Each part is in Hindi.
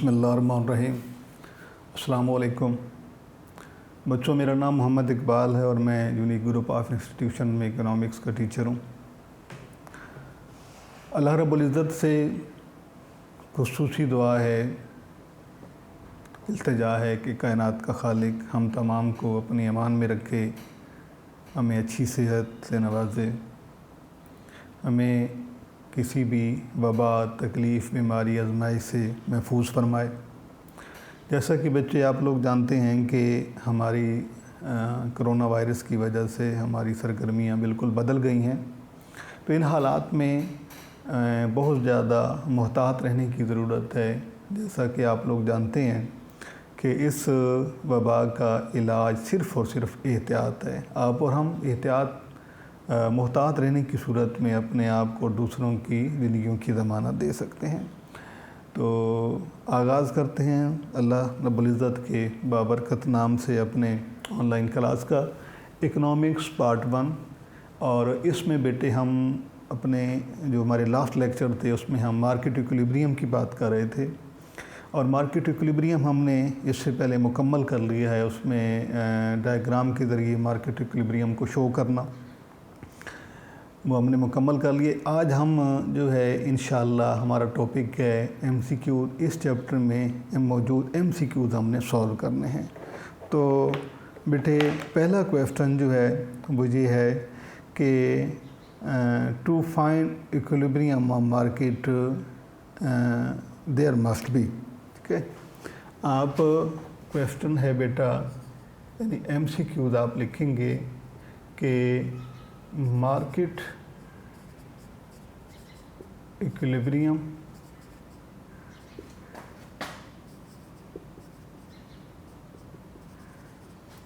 बिस्मिल्लाहिर्रहमानिर्रहीम। अस्सलाम वालेकुम बच्चों, मेरा नाम मोहम्मद इकबाल है और मैं यूनिक ग्रुप ऑफ इंस्टीट्यूशन में इकोनॉमिक्स का टीचर हूँ। अल्लाह रब्बुल इज़्ज़त से खुसूसी दुआ है, इल्तिजा है कि कायनात का खालिक हम तमाम को अपनी अमान में रखे, हमें अच्छी सेहत से नवाजे, हमें किसी भी वबा, तकलीफ़, बीमारी, आजमाइश से महफूज फरमाए। जैसा कि बच्चे आप लोग जानते हैं कि हमारी कोरोना वायरस की वजह से हमारी सरगर्मियां बिल्कुल बदल गई हैं, तो इन हालात में बहुत ज़्यादा मोहतात रहने की ज़रूरत है। जैसा कि आप लोग जानते हैं कि इस वबा का इलाज सिर्फ़ और सिर्फ एहतियात है। आप और हम एहतियात मोहतात रहने की सूरत में अपने आप को दूसरों की ज़िंदगियों की ज़मानत दे सकते हैं। तो आगाज़ करते हैं अल्लाह रब्बुल इज़्ज़त के बाबरकत नाम से अपने ऑनलाइन क्लास का इकोनॉमिक्स पार्ट 1। और इसमें बेटे हम अपने जो हमारे लास्ट लेक्चर थे उसमें हम मार्केट इक्विलिब्रियम की बात कर रहे थे और मार्केट इक्विलिब्रियम हमने इससे पहले मुकम्मल कर लिया है। उसमें डायग्राम के ज़रिए मार्केट इक्विलिब्रियम को शो करना वो हमने मुकम्मल कर लिए। आज हम जो है इंशाअल्लाह हमारा टॉपिक है एमसीक्यू। इस चैप्टर में मौजूद एमसीक्यूज़ हमने सॉल्व करने हैं। तो बेटे पहला क्वेश्चन जो है वो ये है कि to find equilibrium of market there must be. ठीक है, आप क्वेश्चन है बेटा यानी एमसीक्यूज़ आप लिखेंगे कि मार्केट इक्विलिब्रियम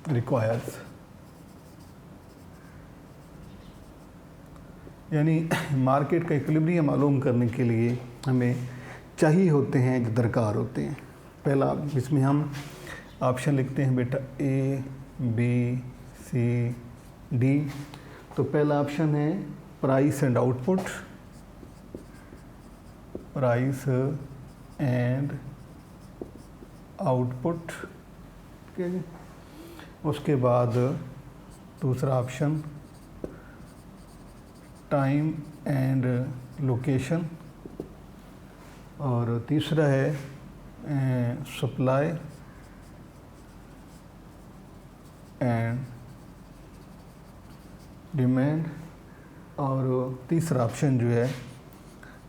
रिक्वायर्स, यानी मार्केट का इक्विलिब्रियम मालूम करने के लिए हमें चाहिए होते हैं, जो दरकार होते हैं। पहला इसमें हम ऑप्शन लिखते हैं बेटा ए बी सी डी। तो पहला ऑप्शन है price and output, price and output. ठीक है जी। उसके बाद दूसरा ऑप्शन टाइम एंड लोकेशन और तीसरा है सप्लाई एंड डिमांड और तीसरा ऑप्शन जो है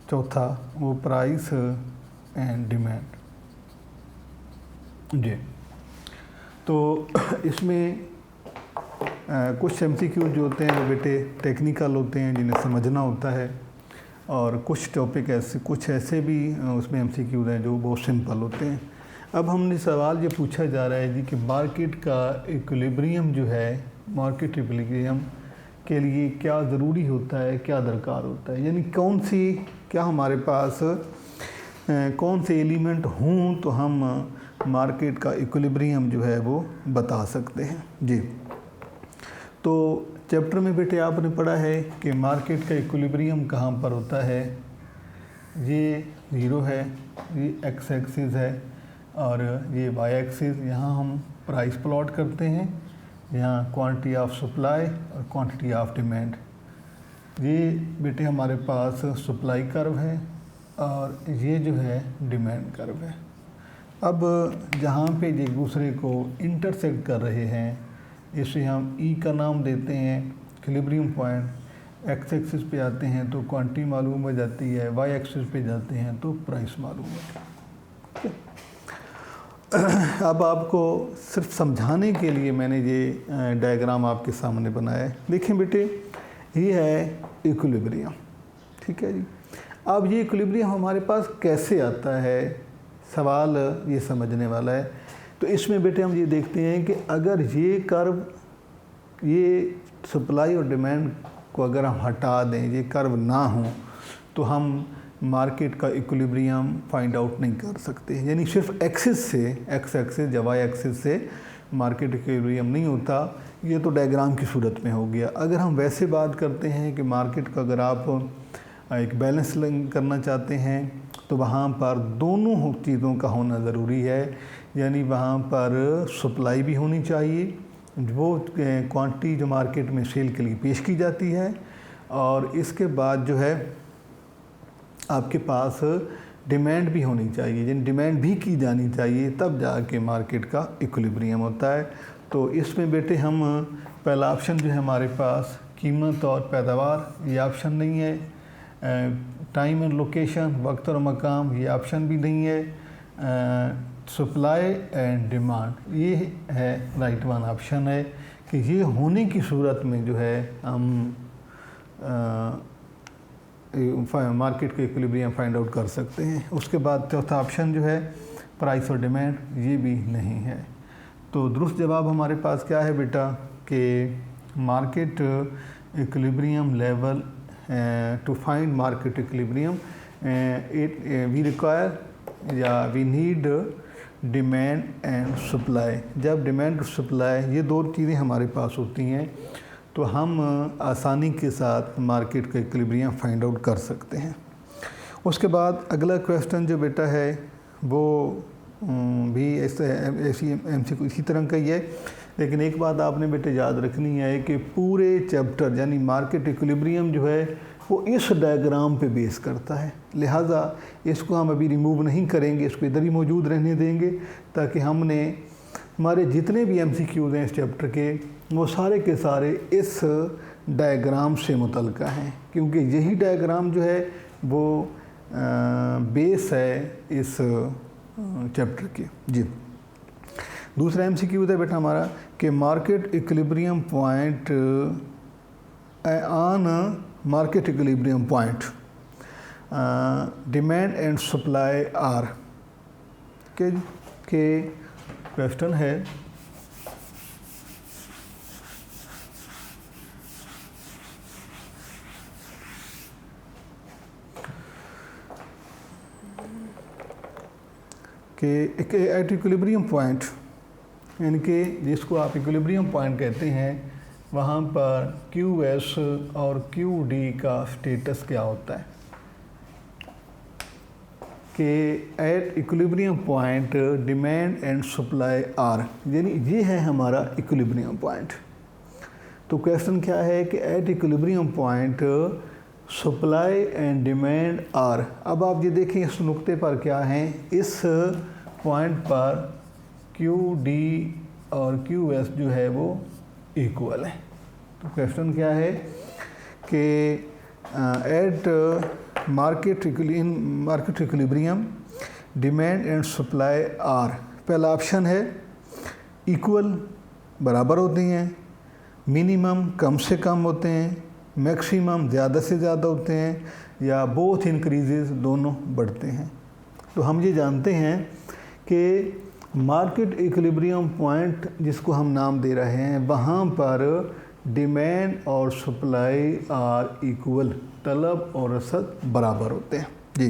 चौथा वो प्राइस एंड डिमांड। जी, तो इसमें कुछ एमसीक्यू जो होते हैं वो बेटे टेक्निकल होते हैं जिन्हें समझना होता है और कुछ टॉपिक ऐसे कुछ ऐसे भी उसमें एमसीक्यूज हैं जो बहुत सिंपल होते हैं। अब हमने सवाल ये पूछा जा रहा है जी कि मार्केट का इक्विलिब्रियम जो है, मार्केट इक्विलिब्रियम के लिए क्या ज़रूरी होता है, क्या दरकार होता है, यानी कौन सी क्या हमारे पास कौन से एलिमेंट हों तो हम मार्केट का इक्विलिब्रियम जो है वो बता सकते हैं। जी, तो चैप्टर में बेटे आपने पढ़ा है कि मार्केट का इक्विलिब्रियम कहाँ पर होता है। ये 0 है, ये एक्स एक्सिस है और ये वाई एक्सिस। यहाँ हम प्राइस प्लॉट करते हैं, यहाँ क्वांटिटी ऑफ सप्लाई और क्वांटिटी ऑफ डिमांड। ये बेटे हमारे पास सप्लाई कर्व है और ये जो है डिमांड कर्व है। अब जहाँ पे एक दूसरे को इंटरसेक्ट कर रहे हैं इसे हम ई का नाम देते हैं इक्विलिब्रियम पॉइंट। एक्स एक्सिस पे आते हैं तो क्वांटिटी मालूम हो जाती है, वाई एक्सिस पे जाते हैं तो प्राइस मालूम हो जाती है। अब आपको सिर्फ समझाने के लिए मैंने ये डायग्राम आपके सामने बनाया है। देखें बेटे, ये है इक्विलिब्रियम। ठीक है जी। अब ये इक्विलिब्रियम हमारे पास कैसे आता है, सवाल ये समझने वाला है। तो इसमें बेटे हम ये देखते हैं कि अगर ये कर्व, ये सप्लाई और डिमांड को अगर हम हटा दें, ये कर्व ना हो, तो हम मार्केट का इक्विलिब्रियम फाइंड आउट नहीं कर सकते। यानी सिर्फ एक्सिस से, एक्स एक्सिस या वाई एक्सिस से मार्केट इक्विलिब्रियम नहीं होता। ये तो डायग्राम की सूरत में हो गया। अगर हम वैसे बात करते हैं कि मार्केट का अगर आप एक बैलेंस करना चाहते हैं तो वहाँ पर दोनों चीज़ों का होना ज़रूरी है, यानी वहाँ पर सप्लाई भी होनी चाहिए, वो क्वांटिटी जो मार्केट में सेल के लिए पेश की जाती है, और इसके बाद जो है आपके पास डिमांड भी होनी चाहिए, यानी डिमांड भी की जानी चाहिए, तब जाके मार्केट का इक्विलिब्रियम होता है। तो इसमें बेटे हम पहला ऑप्शन जो है हमारे पास कीमत और पैदावार, ये ऑप्शन नहीं है। टाइम एंड लोकेशन, वक्त और मकाम, ये ऑप्शन भी नहीं है। सप्लाई एंड डिमांड, ये है राइट वन ऑप्शन है कि ये होने की सूरत में जो है हम मार्केट के इक्विलिब्रियम फाइंड आउट कर सकते हैं। उसके बाद चौथा ऑप्शन जो है प्राइस और डिमांड, ये भी नहीं है। तो दुरुस्त जवाब हमारे पास क्या है बेटा कि market equilibrium level, to find market equilibrium we require या we need demand and supply. जब डिमांड और सप्लाई ये दो चीज़ें हमारे पास होती हैं तो हम आसानी के साथ मार्केट का इक्विलिब्रियम फाइंड आउट कर सकते हैं। उसके बाद अगला क्वेश्चन जो बेटा है वो भी ऐसी MCQ इसी तरह का ही है, लेकिन एक बात आपने बेटे याद रखनी है कि पूरे चैप्टर यानी मार्केट इक्विलिब्रियम जो है वो इस डायग्राम पे बेस करता है, लिहाजा इसको हम अभी रिमूव नहीं करेंगे, इसको इधर ही मौजूद रहने देंगे ताकि हमने हमारे जितने भी MCQs हैं इस चैप्टर के वो सारे के सारे इस डायग्राम से मुतल्लिक़ हैं, क्योंकि यही डायग्राम जो है वो बेस है इस चैप्टर के। जी, दूसरा MCQ है बेटा हमारा कि market equilibrium point on market equilibrium point demand and supply are के क्वेश्चन है कि एट इक्विलिब्रियम पॉइंट, यानी कि जिसको आप इक्विलिब्रियम पॉइंट कहते हैं, वहाँ पर QS और QD का स्टेटस क्या होता है कि at equilibrium point demand and supply are, यानी ये है हमारा इक्विलिब्रियम पॉइंट। तो क्वेश्चन क्या है कि at equilibrium point supply and demand are. अब आप ये देखें इस नुक्ते पर क्या है, इस पॉइंट पर QD और QS जो है वो इक्वल है। तो क्वेश्चन क्या है कि at market equilibrium demand and supply are, पहला ऑप्शन है इक्वल, बराबर होती हैं, मिनिमम कम से कम होते हैं, मैक्सिमम ज़्यादा से ज़्यादा होते हैं, या बोथ इंक्रीजेस दोनों बढ़ते हैं। तो हम ये जानते हैं कि मार्केट इक्विलिब्रियम पॉइंट जिसको हम नाम दे रहे हैं, वहाँ पर डिमांड और सप्लाई आर इक्वल, तलब और रसद बराबर होते हैं। जी,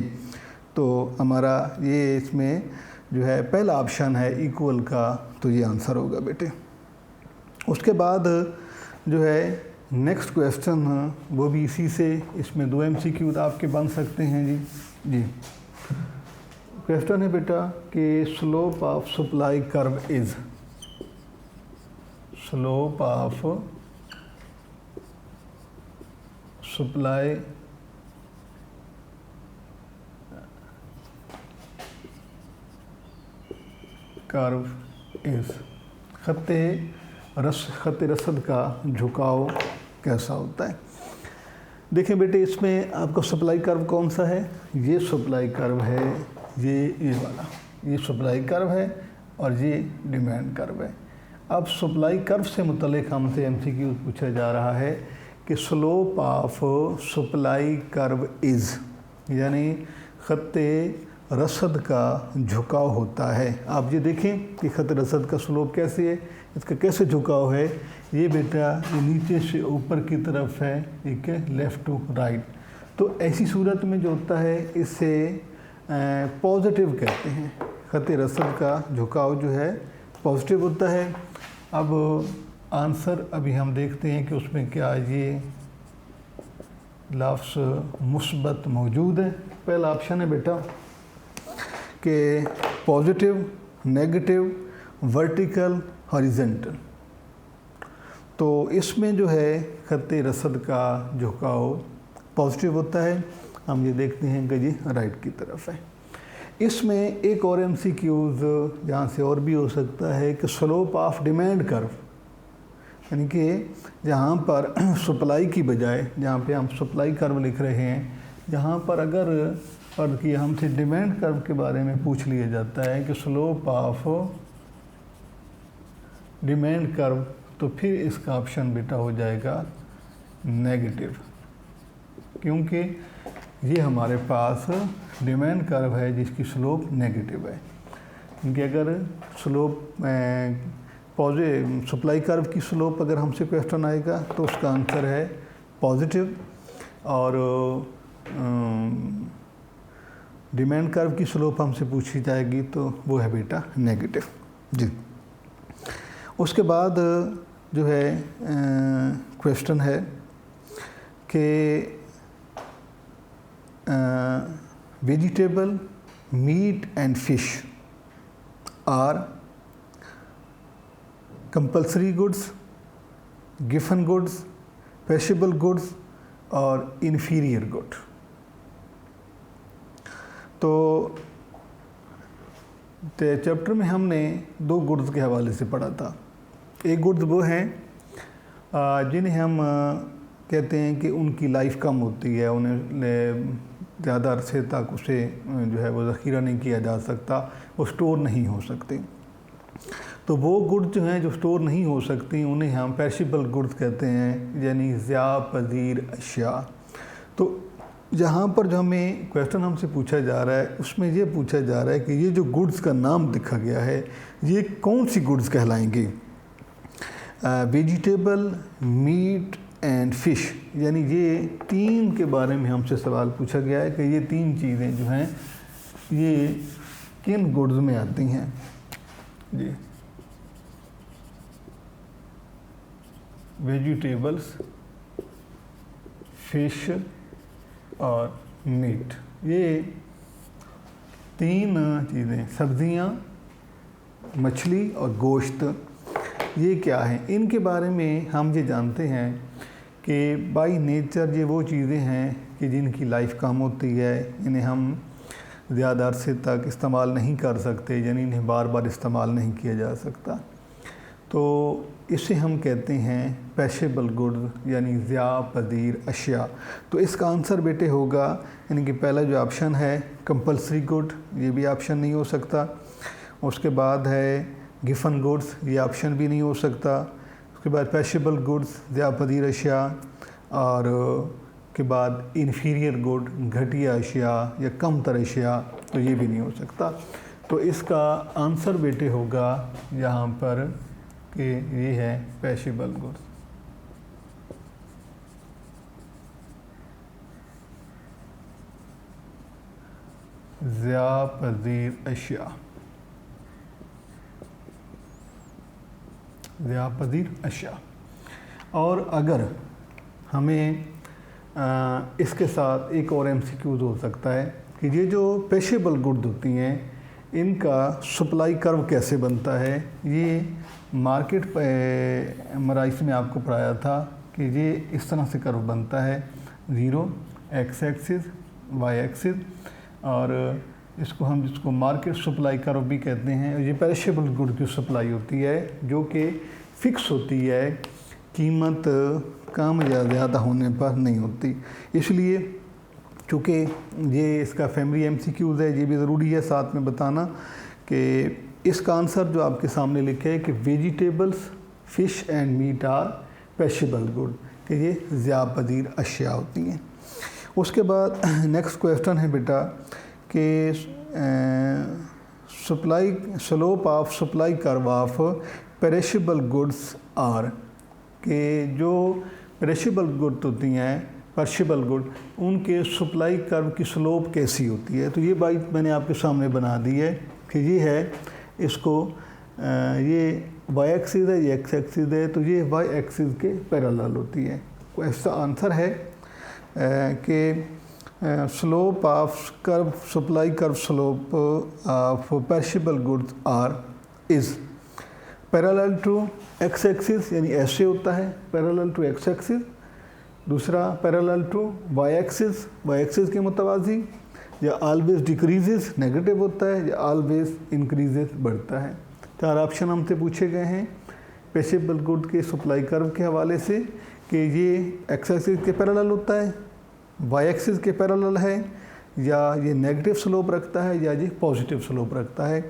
तो हमारा ये इसमें जो है पहला ऑप्शन है इक्वल का, तो ये आंसर होगा बेटे। उसके बाद जो है नेक्स्ट क्वेश्चन वो भी इसी से, इसमें 2 MCQ आपके बन सकते हैं। जी, क्वेश्चन है बेटा कि slope of supply curve is, slope of supply curve is, खत्ते रसद का झुकाव कैसा होता है। देखें बेटे इसमें आपका सप्लाई कर्व कौन सा है, ये सप्लाई कर्व है, ये वाला, ये सप्लाई कर्व है और ये डिमांड कर्व है। अब सप्लाई कर्व से मुतल्लिक़ हमसे MCQ पूछा जा रहा है कि slope of supply curve is, यानी खत्ते रसद का झुकाव होता है। आप ये देखें कि खत्ते रसद का स्लोप कैसे है, इसका कैसे झुकाव है। ये बेटा ये नीचे से ऊपर की तरफ है, ठीक है, लेफ़्ट टू राइट। तो ऐसी सूरत में जो होता है इससे पॉजिटिव कहते हैं, खत्ते रसद का झुकाव जो है पॉजिटिव होता है। अब आंसर अभी हम देखते हैं कि उसमें क्या ये लफ्ज़ मुस्बत मौजूद है। पहला ऑप्शन है बेटा कि पॉजिटिव, नेगेटिव, वर्टिकल, हॉरिजेंटल। तो इसमें जो है खत्ते रसद का झुकाव पॉजिटिव होता है। हम ये देखते हैं कि जी राइट की तरफ है। इसमें एक और MCQs जहाँ से और भी हो सकता है कि स्लोप ऑफ डिमांड कर्व, यानी कि जहाँ पर सप्लाई की बजाय, जहाँ पे हम सप्लाई कर्व लिख रहे हैं, जहाँ पर अगर पर कि हमसे डिमांड कर्व के बारे में पूछ लिया जाता है कि स्लोप ऑफ डिमांड कर्व, तो फिर इसका ऑप्शन बेटा हो जाएगा नेगेटिव, क्योंकि ये हमारे पास डिमांड कर्व है जिसकी स्लोप नेगेटिव है। क्योंकि अगर स्लोप सप्लाई कर्व की स्लोप अगर हमसे क्वेश्चन आएगा तो उसका आंसर है पॉजिटिव, और डिमांड कर्व की स्लोप हमसे पूछी जाएगी तो वो है बेटा नेगेटिव जी। उसके बाद जो है क्वेश्चन है कि vegetable, meat and fish are compulsory goods, given goods, perishable goods और इन्फीरियर गुड। तो चैप्टर में हमने 2 गुड्स के हवाले से पढ़ा था। एक गुड्स वो हैं जिन्हें हम कहते हैं कि उनकी लाइफ कम होती है, उन्हें ज़्यादा अरसे तक उसे जो है वो ज़ख़ीरा नहीं किया जा सकता, वो स्टोर नहीं हो सकते। तो वो गुड्स जो हैं जो स्टोर नहीं हो सकती उन्हें हम पेरिशेबल गुड्स कहते हैं, यानी ज़िया पज़ीर अशिया। तो यहाँ पर जो हमें क्वेश्चन हमसे पूछा जा रहा है उसमें ये पूछा जा रहा है कि ये जो गुड्स का नाम लिखा गया है ये कौन सी गुड्स कहलाएंगी। वेजिटेबल, मीट एंड फिश, यानी ये 3 के बारे में हमसे सवाल पूछा गया है कि ये 3 चीज़ें जो हैं ये किन गुड्स में आती हैं जी। वेजिटेबल्स, फिश और मीट, ये 3 चीज़ें, सब्जियां, मछली और गोश्त, ये क्या है, इनके बारे में हम ये जानते हैं कि बाय नेचर ये वो चीज़ें हैं कि जिनकी लाइफ कम होती है, इन्हें हम ज़्यादा अरसे तक इस्तेमाल नहीं कर सकते, यानी इन्हें बार बार इस्तेमाल नहीं किया जा सकता। तो इसे हम कहते हैं पेरिशेबल गुड्स, यानी ज़िया पज़ीर अशिया। तो इसका आंसर बेटे होगा, यानी कि पहला जो ऑप्शन है कंपल्सरी गुड, ये भी ऑप्शन नहीं हो सकता। उसके बाद है गिवन गुड्स, ये ऑप्शन भी नहीं हो सकता। उसके बाद पेरिशेबल गुड्स, ज़िया पज़ीर अशिया, और के बाद इन्फीरियर गुड, घटिया अशिया या कम तर अशिया, तो ये भी नहीं हो सकता। तो इसका आंसर बेटे होगा यहाँ पर कि ये है पेरिशेबल गुड्स। ज़िया पज़ीर अशिया, ज़िया पज़ीर अशिया। और अगर हमें इसके साथ एक और MCQs हो सकता है कि ये जो पेरिशेबल गुड्स होती हैं इनका सप्लाई कर्व कैसे बनता है। ये मार्केट मराइस में आपको पढ़ाया था कि ये इस तरह से कर्व बनता है, 0 x एक्सिस, y एक्सिस, और जिसको मार्केट सप्लाई कर्व भी कहते हैं। ये पेरिशेबल गुड की सप्लाई होती है जो कि फ़िक्स होती है, कीमत कम या ज़्यादा होने पर नहीं होती। इसलिए चूँकि ये इसका फैमिली MCQs है, ये भी ज़रूरी है साथ में बताना कि इसका आंसर जो आपके सामने लिखे है कि vegetables, fish and meat are perishable good, कि ये ज़िया पज़ीर अशिया होती हैं। उसके बाद नेक्स्ट क्वेश्चन है बेटा कि slope of supply curve of perishable goods are, कि जो पेरिशेबल गुड होती हैं, पेरिशेबल गुड, उनके सप्लाई कर्व की स्लोप कैसी होती है। तो ये बात मैंने आपके सामने बना दी है कि ये है, इसको ये y एक्सिस है, ये x एक्सिस है, तो ये y एक्सिस के पैरेलल होती है। ऐसा आंसर है कि slope of curve, supply curve slope of perishable goods are is parallel to X axis, यानी ऐसे होता है पैरेलल टू एक्स एक्सिस, दूसरा पैरेलल टू वाई एक्सिस के मुतवाज़ी, या ऑलवेज डिक्रीजेस नेगेटिव होता है, या ऑलवेज इंक्रीजेस बढ़ता है। 4 ऑप्शन हमसे पूछे गए हैं पेरेशेबल गुड के सप्लाई कर्व के हवाले से कि ये एक्स एक्सिस के पैरेलल होता है, वाई एक्सिस के पैरेलल है, या ये नेगेटिव स्लोप रखता है, या ये पॉजिटिव स्लोप रखता है।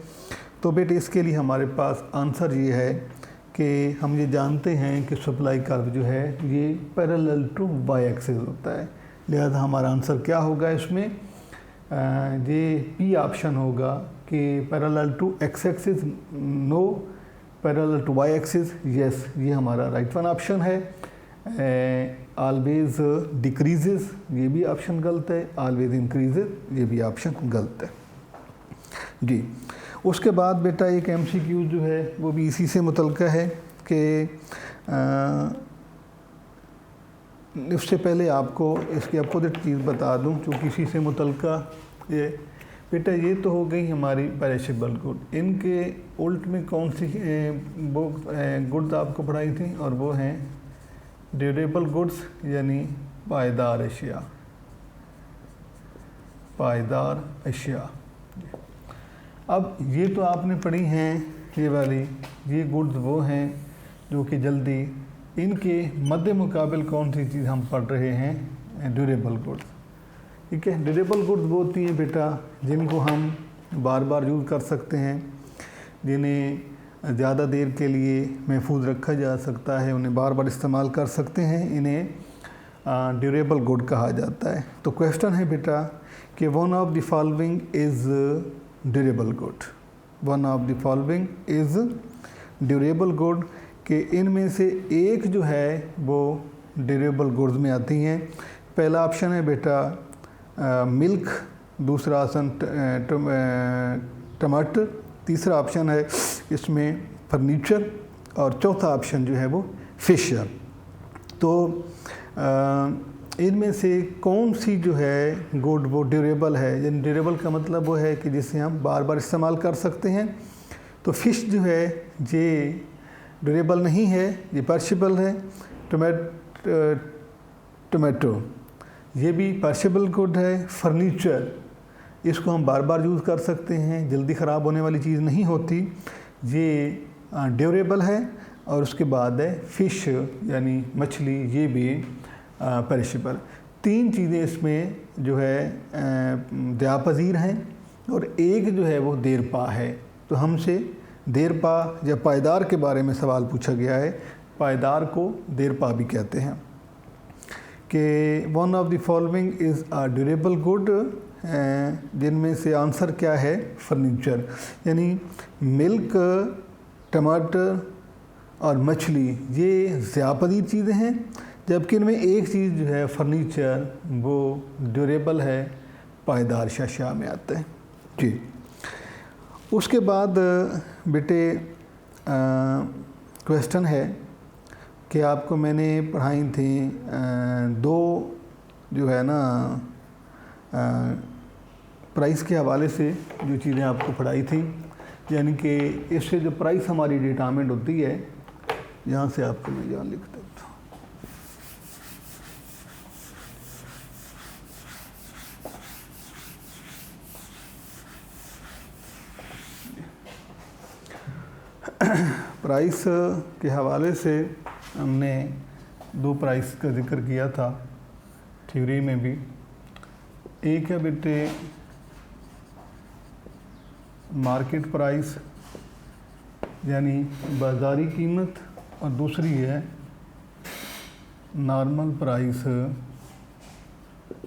तो बेटे इसके लिए हमारे पास आंसर ये है कि हम ये जानते हैं कि सप्लाई कर्व जो है ये पैरेलल टू वाई एक्सिस होता है, लिहाजा हमारा आंसर क्या होगा इसमें, ये पी ऑप्शन होगा कि parallel to X axis no, parallel to Y axis yes, ये हमारा राइट वन ऑप्शन है। ऑलवेज डिक्रीजेस ये भी ऑप्शन गलत है, ऑलवेज इंक्रीजेस ये भी ऑप्शन गलत है जी। उसके बाद बेटा एक एमसीक्यू जो है वो भी इसी से मुतल्लिक़ है कि इससे पहले आपको इसकी अपोजिट चीज़ बता दूं जो किसी से मुतल्लिक़ ये बेटा ये तो हो गई हमारी पेरिशेबल गुड, इनके उल्ट में कौन सी वो गुड्स आपको पढ़ाई थी, और वो हैं ड्यूरेबल गुड्स यानी पायदार अशिया, पायदार अशिया। अब ये तो आपने पढ़ी हैं ये वाली, ये गुड्स वो हैं जो कि जल्दी, इनके मद्दे मुकाबिल कौन सी चीज़ हम पढ़ रहे हैं, ड्यूरेबल गुड्स। ठीक है, ड्यूरेबल गुड्स वो होती हैं बेटा जिनको हम बार बार यूज़ कर सकते हैं, जिन्हें ज़्यादा देर के लिए महफूज रखा जा सकता है, उन्हें बार बार इस्तेमाल कर सकते हैं, इन्हें ड्यूरेबल गुड कहा जाता है। तो क्वेश्चन है बेटा कि one of the following is durable good, one of the following is durable good, कि इनमें से एक जो है वो ड्यूरेबल गुड्स में आती हैं। पहला ऑप्शन है बेटा मिल्क, दूसरा ऑप्शन टमाटर, तीसरा ऑप्शन है इसमें फर्नीचर, और चौथा ऑप्शन जो है वो फिश। तो इनमें से कौन सी जो है गुड वो ड्यूरेबल है, यानी ड्यूरेबल का मतलब वो है कि जिसे हम बार बार इस्तेमाल कर सकते हैं। तो फ़िश जो है ये ड्यूरेबल नहीं है, ये पेरिशेबल है। टोमेटो ये भी पेरिशेबल गुड है। फर्नीचर इसको हम बार बार यूज़ कर सकते हैं, जल्दी ख़राब होने वाली चीज़ नहीं होती, ये ड्यूरेबल है। और उसके बाद है फ़िश यानी मछली, ये भी पेरिशेबल। 3 चीज़ें इसमें जो है दयापजीर हैं, और एक जो है वो देरपा है। तो हमसे देरपा या पायदार के बारे में सवाल पूछा गया है, पायदार को देरपा भी कहते हैं। कि one of the following is a durable good, जिनमें से आंसर क्या है, फर्नीचर। यानी मिल्क, टमाटर और मछली ये ज़्यापदीर चीज़ें हैं, जबकि इनमें एक चीज़ जो है फर्नीचर वो ड्यूरेबल है, पायदार अशिया में आता है जी। उसके बाद बेटे क्वेश्चन है कि आपको मैंने पढ़ाई थी 2 जो है ना प्राइस के हवाले से जो चीज़ें आपको पढ़ाई थी, यानी कि इससे जो प्राइस हमारी डिटरमाइंड होती है, यहाँ से आपको मैं यहाँ लिख देता हूँ। प्राइस के हवाले से हमने 2 प्राइस का जिक्र किया था थ्योरी में भी। एक है बेटे मार्केट प्राइस यानी बाज़ारी कीमत, और दूसरी है नॉर्मल प्राइस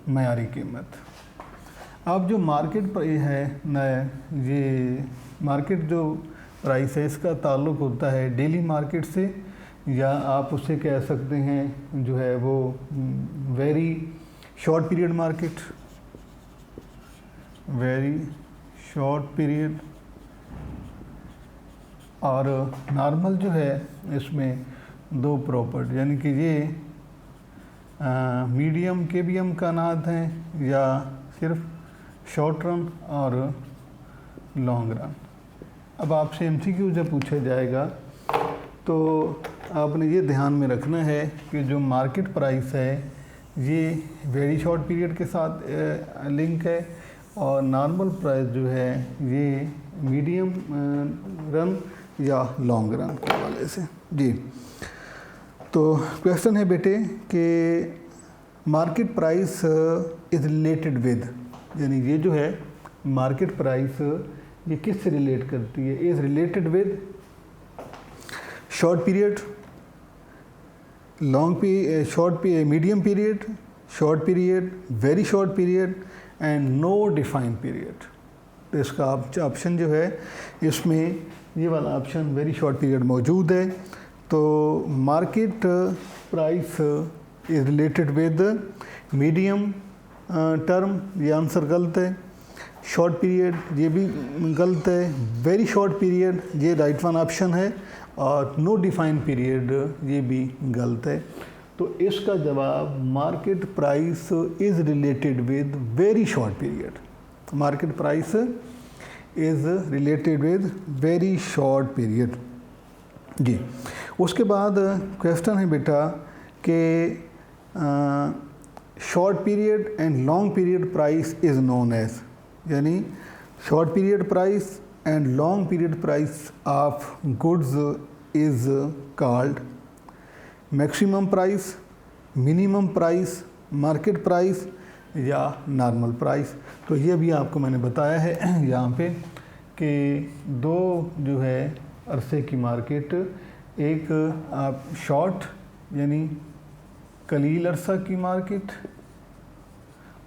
मयारी कीमत। अब जो मार्केट प्राइस है नया, ये मार्केट जो प्राइस है इसका ताल्लुक़ होता है डेली मार्केट से, या आप उसे कह सकते हैं जो है वो very short period market, very short period. और नॉर्मल जो है इसमें 2 प्रॉपर्टी, यानी कि ये मीडियम के भी इम्कानात हैं या सिर्फ शॉर्ट रन और लॉन्ग रन। अब आपसे MCQ जब पूछा जाएगा तो आपने ये ध्यान में रखना है कि जो मार्केट प्राइस है ये वेरी शॉर्ट पीरियड के साथ लिंक है और नॉर्मल प्राइस जो है ये मीडियम रन या लॉन्ग रन के हवाले से। जी, तो क्वेश्चन है बेटे कि market price is related with, यानी ये जो है मार्केट प्राइस ये किससे रिलेट करती है? Is related with short period, medium period, short period, very short period and no defined period. तो इसका ऑप्शन जो है इसमें ये वाला ऑप्शन वेरी शॉर्ट पीरियड मौजूद है। तो market price is related with medium term, ये आंसर गलत है। शॉर्ट पीरियड ये भी गलत है। वेरी शॉर्ट पीरियड ये राइट वन ऑप्शन है और नो डिफाइंड पीरियड ये भी गलत है। तो इसका जवाब market price is related with very short period. Market price is related with very short period. जी, उसके बाद क्वेश्चन है बेटा कि short period and long period price is known as, यानी short period price and long period price of goods is called maximum price, minimum price, market price या normal price। तो ये भी आपको मैंने बताया है यहाँ पे कि दो जो है अरसे की मार्केट, एक आप शॉर्ट यानी कलील अरसा की मार्केट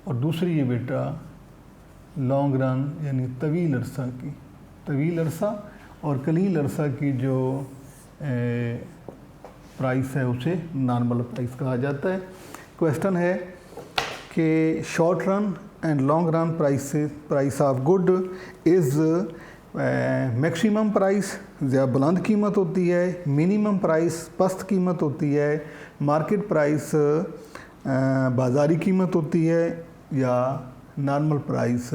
और दूसरी ये बेटा लॉन्ग रन यानी तवील अरसा की। तवील अरसा और कलील अरसा की जो प्राइस है उसे नॉर्मल प्राइस कहा जाता है। क्वेश्चन है कि short run and long run price of good is maximum price ज़्यादा बुलंद कीमत होती है, मिनिमम प्राइस पस्त कीमत होती है, मार्केट प्राइस बाज़ारी कीमत होती है या नॉर्मल प्राइस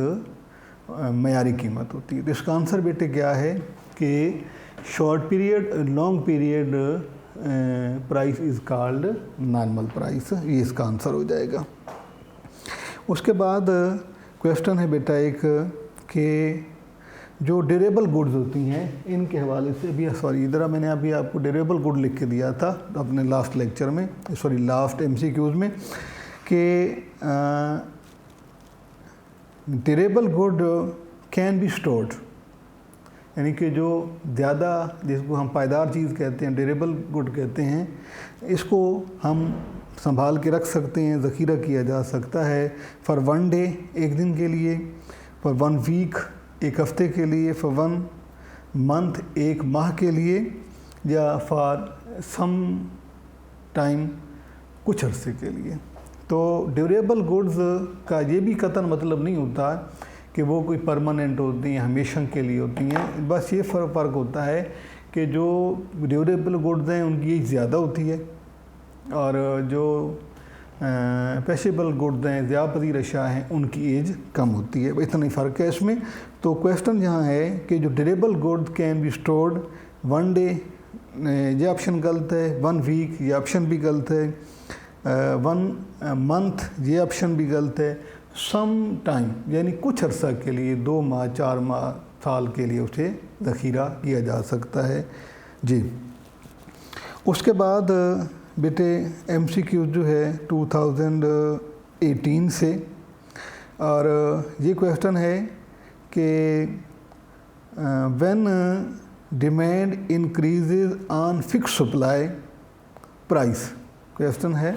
मयारी कीमत होती है। तो इसका आंसर बेटे क्या है कि short period long period price is called normal price, ये इसका आंसर हो जाएगा। उसके बाद क्वेश्चन है बेटा एक कि जो ड्यूरेबल गुड्स होती हैं इनके हवाले से भी, सॉरी इधर मैंने अभी आपको ड्यूरेबल गुड लिख के दिया था अपने लास्ट लेक्चर में, सॉरी लास्ट MCQs में, कि durable good can be stored, यानी कि जो ज़्यादा जिसको हम पायदार चीज़ कहते हैं, ड्यूरेबल गुड कहते हैं, इसको हम संभाल के रख सकते हैं, ज़ख़ीरा किया जा सकता है फॉर वन डे एक दिन के लिए, फॉर वन वीक एक हफ्ते के लिए, फॉर वन मंथ एक माह के लिए, या फॉर सम टाइम कुछ अरसे के लिए। तो ड्यूरेबल गुड्स का ये भी कतन मतलब नहीं होता कि वो कोई परमानेंट होती हैं, हमेशा के लिए होती हैं। बस ये फ़र्क होता है कि जो ड्यूरेबल गुड्स हैं उनकी एज ज़्यादा होती है और जो पेशेबल गुड्स हैं, ज़्यादा पजीर अशिया हैं, उनकी एज कम होती है। इतना ही फ़र्क है इसमें। तो क्वेश्चन यहाँ है कि जो durable goods can be stored one day, ये ऑप्शन गलत है। वन वीक, ये ऑप्शन भी गलत है। वन मंथ, ये ऑप्शन भी गलत है। सम टाइम यानी कुछ अरसा के लिए, 2 माह, 4 माह, साल के लिए उसे ज़ख़ीरा किया जा सकता है। जी, उसके बाद बेटे MCQ जो है 2018 से, और ये क्वेश्चन है कि when demand increases on fix supply price. Question है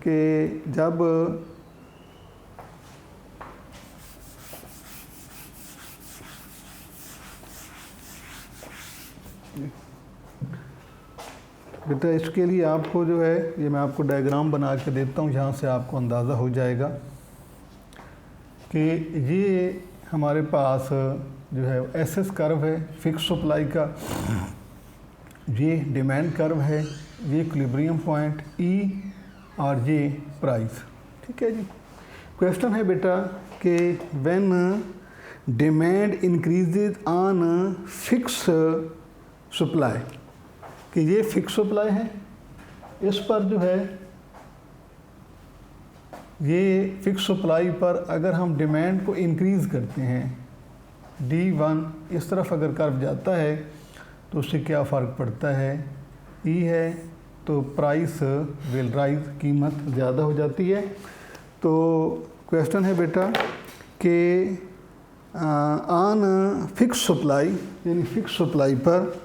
कि जब बेटा इसके लिए आपको जो है, ये मैं आपको डायग्राम बना के देता हूँ, जहाँ से आपको अंदाज़ा हो जाएगा कि ये हमारे पास जो है SS कर्व है फिक्स सप्लाई का, ये डिमांड कर्व है, ये इक्विलिब्रियम पॉइंट E और ये प्राइस। ठीक है जी। क्वेश्चन है बेटा कि when demand increases on fix supply, कि ये फिक्स सप्लाई है, इस पर जो है ये फिक्स सप्लाई पर अगर हम डिमांड को इंक्रीज़ करते हैं, D1 इस तरफ अगर कर्व जाता है तो उससे क्या फ़र्क पड़ता है, E है तो प्राइस विल राइज, कीमत ज़्यादा हो जाती है। तो क्वेश्चन है बेटा कि ऑन फिक्स सप्लाई, यानी फिक्स सप्लाई पर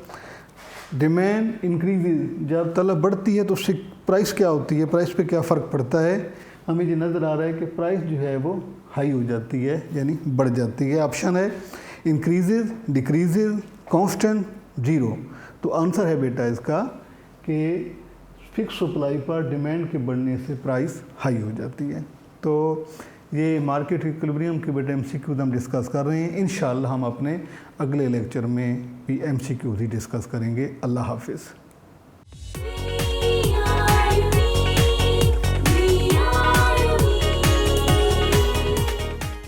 डिमांड इंक्रीज, जब तलब बढ़ती है तो उससे प्राइस क्या होती है, प्राइस पे क्या फ़र्क पड़ता है। हमें ये नज़र आ रहा है कि प्राइस जो है वो हाई हो जाती है, यानी बढ़ जाती है। ऑप्शन है इंक्रीजेज, डिक्रीजेज, कांस्टेंट, ज़ीरो। तो आंसर है बेटा इसका कि फिक्स सप्लाई पर डिमांड के बढ़ने से प्राइस हाई हो जाती है। तो ये मार्केट इक्विलिब्रियम के बेटा MCQ हम डिस्कस कर रहे हैं। इंशाअल्लाह हम अपने अगले लेक्चर में भी MCQ ही डिस्कस करेंगे। अल्लाह हाफिज़।